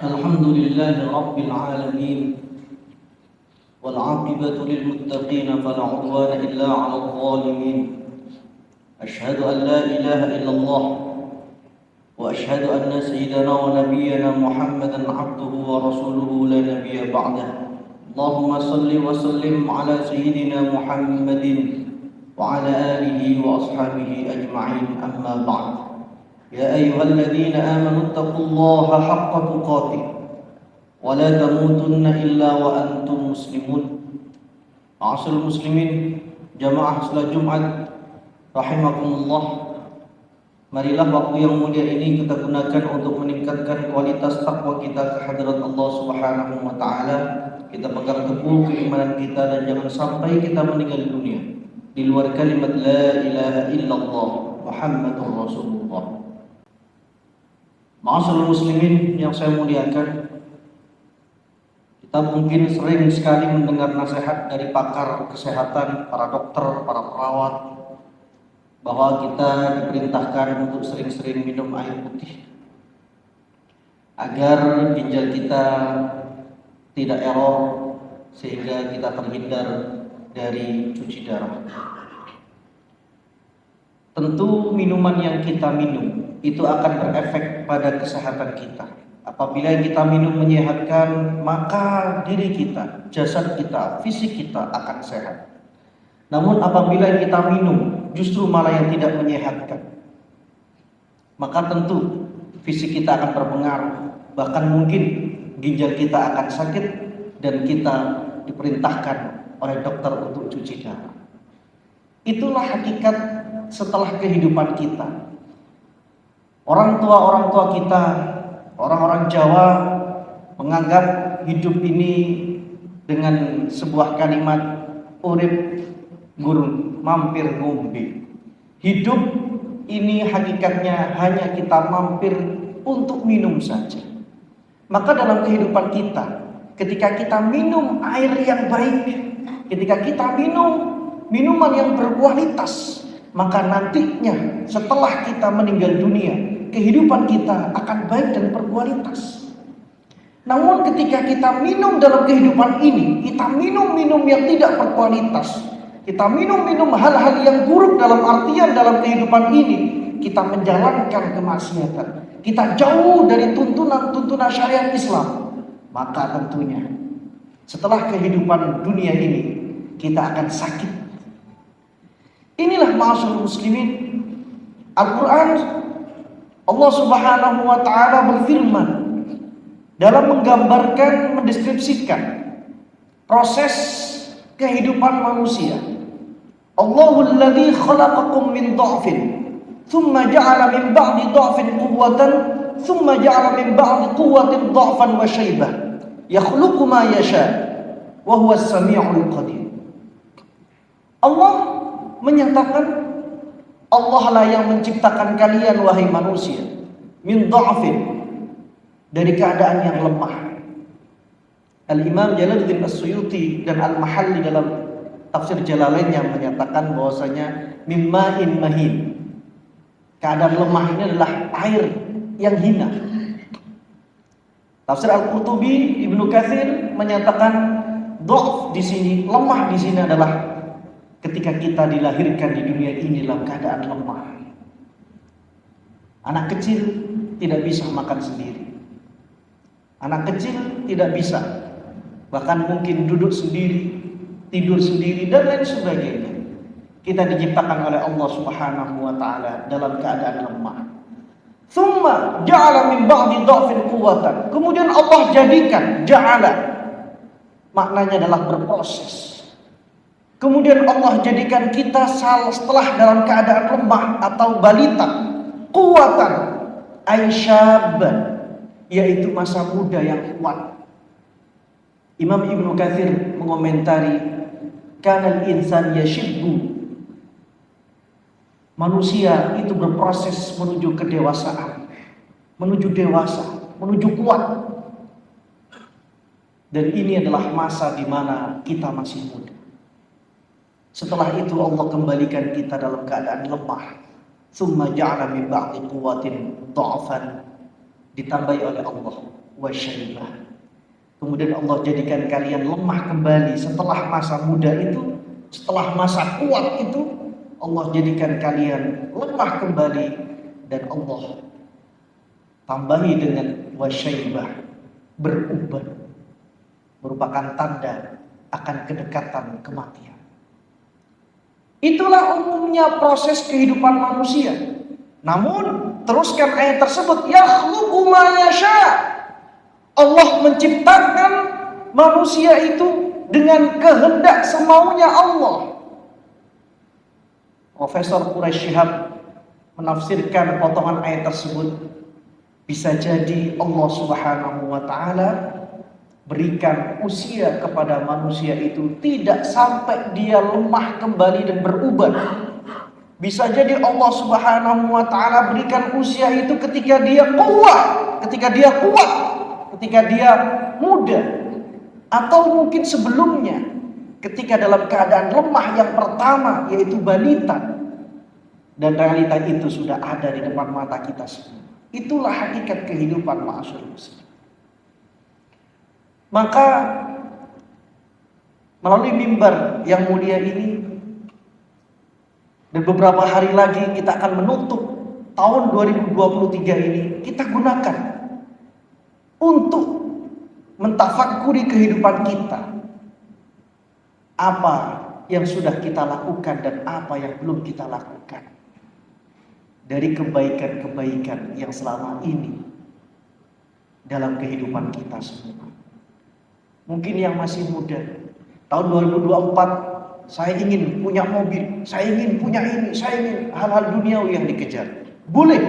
الحمد لله رب العالمين والعاقبة للمتقين فلا عدوان إلا على الظالمين أشهد أن لا إله إلا الله وأشهد أن سيدنا ونبينا محمدا عبده ورسوله لا نبي بعده اللهم صل وسلم على سيدنا محمد وعلى آله وأصحابه أجمعين أما بعد يا أيها الذين آمنوا اتقوا الله حق تقاته ولا تموتن إلا وأنتم مسلمون. Ma'asyiral muslimin, jamaah salat Jumat rahimakumullah. Marilah waktu yang mulia ini kita gunakan untuk meningkatkan kualitas takwa kita ke hadirat Allah Subhanahu wa taala. Kita pegang teguh keimanan kita dan jangan sampai kita meninggal dunia di luar kalimat la ilaha illallah Muhammadur Rasulullah. Ma'asyiral muslimin yang saya muliakan, kita mungkin sering sekali mendengar nasihat dari pakar kesehatan, para dokter, para perawat, bahwa kita diperintahkan untuk sering-sering minum air putih agar ginjal kita tidak error sehingga kita terhindar dari cuci darah. Tentu minuman yang kita minum itu akan berefek pada kesehatan kita. Apabila kita minum menyehatkan, maka diri kita, jasad kita, fisik kita akan sehat. Namun apabila kita minum justru malah yang tidak menyehatkan, maka tentu fisik kita akan berpengaruh. Bahkan mungkin ginjal kita akan sakit dan kita diperintahkan oleh dokter untuk cuci darah. Itulah hakikat setelah kehidupan kita. Orang tua kita, orang-orang Jawa menganggap hidup ini dengan sebuah kalimat urip gurun mampir ngombe. Hidup ini hakikatnya hanya kita mampir untuk minum saja. Maka dalam kehidupan kita, ketika kita minum air yang baik, ketika kita minum minuman yang berkualitas, maka nantinya setelah kita meninggal dunia, kehidupan kita akan baik dan berkualitas. Namun ketika kita minum dalam kehidupan ini, kita minum yang tidak berkualitas, kita minum hal-hal yang buruk dalam artian dalam kehidupan ini, kita menjalankan kemaksiatan, kita jauh dari tuntunan syariat Islam, maka tentunya setelah kehidupan dunia ini kita akan sakit. Inilah ma'asyiral muslimin, Al-Quran, Allah Subhanahu wa taala berfirman dalam menggambarkan, mendeskripsikan proses kehidupan manusia. Allahul ladzi khalaqakum min dha'fin thumma ja'ala min ba'di dha'fin quwwatan thumma ja'ala min ba'di quwwatin dha'fan wa syaibah yakhluqu ma yasha wa huwas samiul qadir. Allah menyatakan, Allah lah yang menciptakan kalian wahai manusia min dha'fin, dari keadaan yang lemah. Al-Imam Jalaluddin As-Suyuti dan Al-Mahalli dalam tafsir Jalalainnya menyatakan bahwasanya mimma'in mahin, keadaan lemah ini adalah air yang hina. Tafsir Al-Qurtubi, Ibnu Katsir menyatakan dha'f di sini, lemah di sini adalah ketika kita dilahirkan di dunia ini dalam keadaan lemah. Anak kecil tidak bisa makan sendiri. Anak kecil tidak bisa, bahkan mungkin duduk sendiri, tidur sendiri, dan lain sebagainya. Kita diciptakan oleh Allah Subhanahu wa taala dalam keadaan lemah. Tsumma ja'ala min ba'di dha'fin quwwatan. Kemudian Allah jadikan, ja'ala maknanya adalah berproses. Kemudian Allah jadikan kita setelah dalam keadaan lemah atau balita, kuwatan, aisyaban, yaitu masa muda yang kuat. Imam Ibnu Katsir mengomentari, kanal insan yashibbu, manusia itu berproses menuju kedewasaan, menuju dewasa, menuju kuat. Dan ini adalah masa di mana kita masih muda. Setelah itu Allah kembalikan kita dalam keadaan lemah. Tsumma ja'ala min ba'di quwwatin dha'fan, ditambahi oleh Allah wa syaibah. Kemudian Allah jadikan kalian lemah kembali setelah masa muda itu, setelah masa kuat itu, Allah jadikan kalian lemah kembali, dan Allah tambahi dengan wasyaibah, berubah, merupakan tanda akan kedekatan kematian. Itulah umumnya proses kehidupan manusia. Namun teruskan ayat tersebut, yakhluqu ma yasha. Allah menciptakan manusia itu dengan kehendak semaunya Allah. Profesor Quraisy Shihab menafsirkan potongan ayat tersebut, bisa jadi Allah Subhanahu wa taala berikan usia kepada manusia itu tidak sampai dia lemah kembali dan berubah. Bisa jadi Allah Subhanahu wa taala berikan usia itu ketika dia kuat, ketika dia muda, atau mungkin sebelumnya ketika dalam keadaan lemah yang pertama, yaitu balita. Dan realita itu sudah ada di depan mata kita semua. Itulah hakikat kehidupan ma'asyiral muslimin. Maka melalui mimbar yang mulia ini, dan beberapa hari lagi kita akan menutup tahun 2023 ini, kita gunakan untuk mentafakuri kehidupan kita. Apa yang sudah kita lakukan dan apa yang belum kita lakukan dari kebaikan-kebaikan yang selama ini dalam kehidupan kita semua. Mungkin yang masih muda, tahun 2024 saya ingin punya mobil, saya ingin punya ini, saya ingin hal-hal duniawi yang dikejar. Boleh,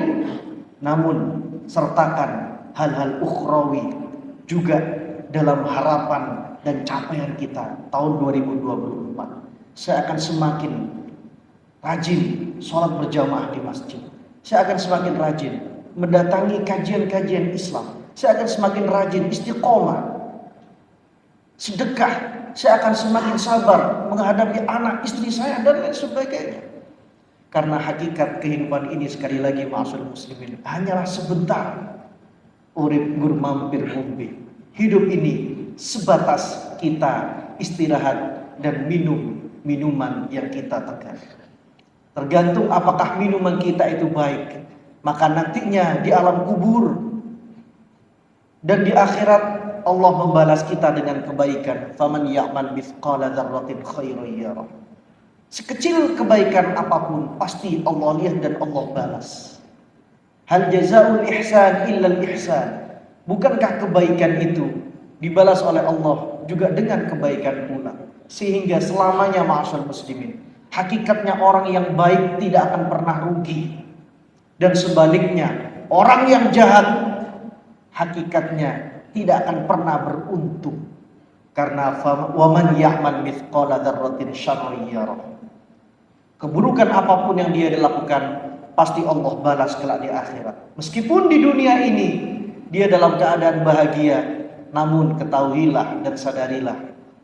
namun sertakan hal-hal ukhrawi juga dalam harapan dan capaian kita tahun 2024. Saya akan semakin rajin sholat berjamaah di masjid. Saya akan semakin rajin mendatangi kajian-kajian Islam. Saya akan semakin rajin istiqomah, sedekah. Saya akan semakin sabar menghadapi anak istri saya dan lain sebagainya. Karena hakikat kehidupan ini, sekali lagi ma'asyiral muslimin, hanyalah sebentar. Urip gur mampir ngombe. Hidup ini sebatas kita istirahat dan minum minuman yang kita tekan. Tergantung apakah minuman kita itu baik, maka nantinya di alam kubur dan di akhirat Allah membalas kita dengan kebaikan. Faman ya'mal mithqala dzarratin khairan yarah. Sekecil kebaikan apapun pasti Allah lihat dan Allah balas. Hal jazaa'ul ihsan illa al-ihsan. Bukankah kebaikan itu dibalas oleh Allah juga dengan kebaikan pula? Sehingga selamanya ma'asyiral muslimin, hakikatnya orang yang baik tidak akan pernah rugi. Dan sebaliknya, orang yang jahat hakikatnya tidak akan pernah beruntung. Karena waman ya'mal mithqala dzarratin syarran yarah. Keburukan apapun yang dia dilakukan pasti Allah balas kelak di akhirat. Meskipun di dunia ini dia dalam keadaan bahagia, namun ketahuilah dan sadarilah,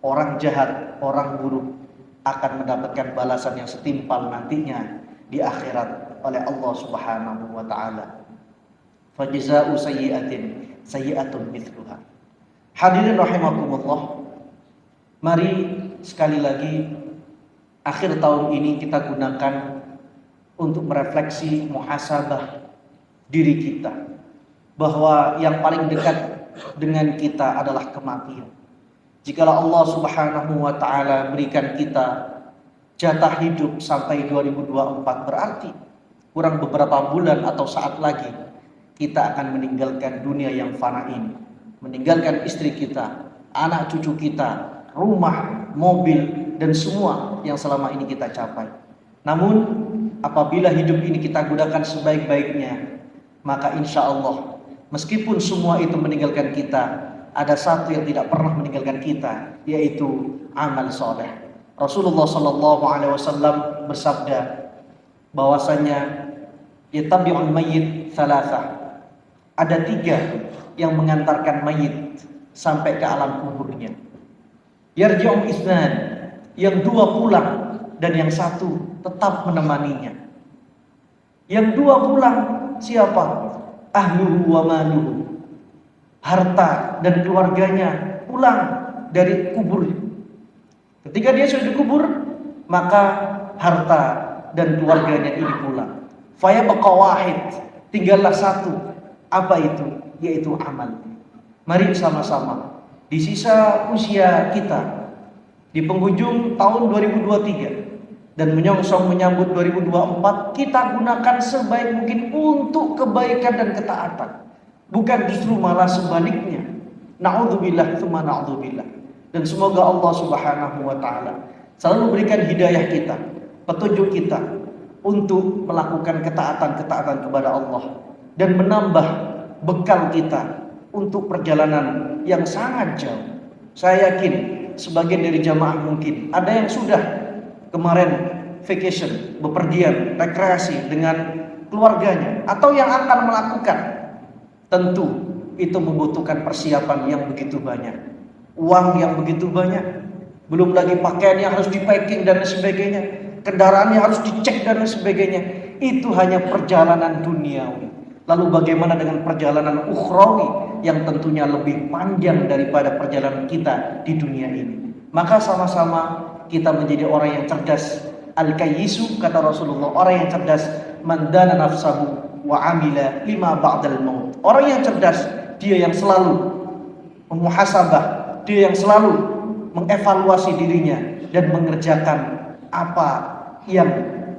orang jahat, orang buruk akan mendapatkan balasan yang setimpal nantinya di akhirat oleh Allah Subhanahu wa taala. Fajza'u sayyi'atin sayyi'atun mithluha. Hadirin rahimakumullah, mari sekali lagi akhir tahun ini kita gunakan untuk merefleksi, muhasabah diri kita, bahwa yang paling dekat dengan kita adalah kematian. Jikalau Allah Subhanahu wa taala berikan kita jatah hidup sampai 2024, berarti kurang beberapa bulan atau saat lagi kita akan meninggalkan dunia yang fana ini, meninggalkan istri kita, anak cucu kita, rumah, mobil, dan semua yang selama ini kita capai. Namun apabila hidup ini kita gunakan sebaik-baiknya, maka insya Allah meskipun semua itu meninggalkan kita, ada satu yang tidak pernah meninggalkan kita, yaitu amal soleh. Rasulullah Sallallahu Alaihi Wasallam bersabda bahwasanya yatabi'ul mayyit thalathah. Ada 3 yang mengantarkan mayit sampai ke alam kuburnya. Yarji'u itsnan, yang 2 pulang dan yang 1 tetap menemaninya. Yang 2 pulang siapa? Ahluhu wa maluhu. harta dan keluarganya pulang dari kubur. Ketika dia sudah dikubur, maka harta dan keluarganya ini pulang. Faya baqa wahid, tinggallah satu. Apa itu? Yaitu amal. Mari sama-sama di sisa usia kita, di penghujung tahun 2023 dan menyongsong menyambut 2024, kita gunakan sebaik mungkin untuk kebaikan dan ketaatan. Bukan justru malah sebaliknya. Na'udzubillah tsumma na'udzubillah. Dan semoga Allah Subhanahu wa taala selalu berikan hidayah kita, petunjuk kita untuk melakukan ketaatan-ketaatan kepada Allah dan menambah bekal kita untuk perjalanan yang sangat jauh. Saya yakin sebagian dari jamaah mungkin ada yang sudah kemarin vacation, bepergian, rekreasi dengan keluarganya, atau yang akan melakukan. Tentu itu membutuhkan persiapan yang begitu banyak, uang yang begitu banyak, belum lagi pakaian yang harus di-packing dan sebagainya, kendaraan yang harus dicek dan sebagainya. Itu hanya perjalanan duniawi. Lalu bagaimana dengan perjalanan ukhrawi yang tentunya lebih panjang daripada perjalanan kita di dunia ini? Maka sama-sama kita menjadi orang yang cerdas. Al-kayyisu, kata Rasulullah, orang yang cerdas, man dana nafsahu wa amila lima ba'dal maut. Orang yang cerdas, dia yang selalu memuhasabah, dia yang selalu mengevaluasi dirinya dan mengerjakan apa yang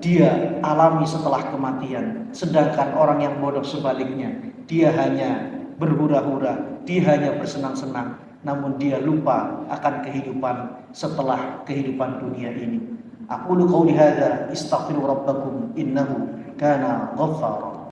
dia alami setelah kematian. Sedangkan orang yang bodoh sebaliknya, dia hanya berhura-hura, dia hanya bersenang-senang, namun dia lupa akan kehidupan setelah kehidupan dunia ini. Aqulu qouli hadza, astaghfiru rabbakum innahu kana ghaffara.